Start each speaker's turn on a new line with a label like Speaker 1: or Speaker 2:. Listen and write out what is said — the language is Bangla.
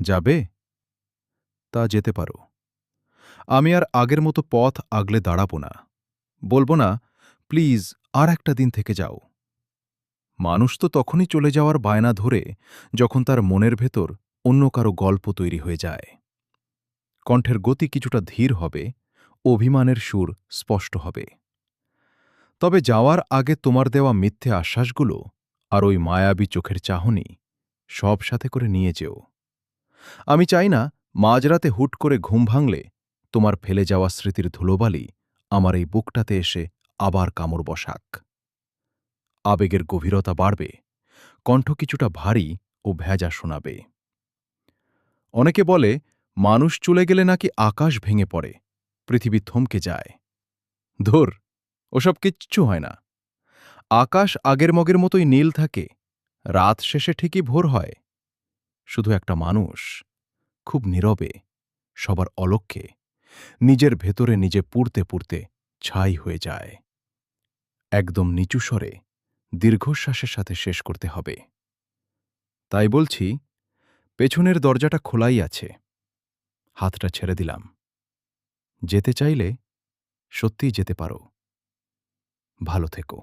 Speaker 1: যাবে? তা যেতে পারো। আমি আর আগের মতো পথ আগলে দাঁড়াব না। বলব না, প্লিজ আর একটা দিন থেকে যাও। মানুষ তো তখনই চলে যাওয়ার বায়না ধরে যখন তার মনের ভেতর অন্য কারো গল্প তৈরি হয়ে যায়। কণ্ঠের গতি কিছুটা ধীর হবে, অভিমানের সুর স্পষ্ট হবে। তবে যাওয়ার আগে তোমার দেওয়া মিথ্যে আশ্বাসগুলো আর ওই মায়াবী চোখের চাহনি সব সাথে করে নিয়ে যেও। আমি চাই না মাঝরাতে হুট করে ঘুম ভাঙলে তোমার ফেলে যাওয়া স্মৃতির ধুলোবালি আমার এই বুকটাতে এসে আবার কামড় বসাক। আবেগের গভীরতা বাড়বে, কণ্ঠ কিছুটা ভারী ও ভেজা শোনাবে। অনেকে বলে মানুষ চলে গেলে নাকি আকাশ ভেঙে পড়ে, পৃথিবী থমকে যায়। ধুর, ওসব কিচ্ছু হয় না। আকাশ আগের মগের মতোই নীল থাকে, রাত শেষে ঠিকই ভোর হয়। শুধু একটা মানুষ খুব নীরবে, সবার অলক্ষ্যে, নিজের ভেতরে নিজে পুড়তে পুড়তে ছাই হয়ে যায়। একদম নিচু স্বরে দীর্ঘশ্বাসের সাথে শেষ করতে হবে। তাই বলছি, পেছনের দরজাটা খোলাই আছে, হাতটা ছেড়ে দিলাম। যেতে চাইলে সত্যিই যেতে পারো। ভালো থেকো।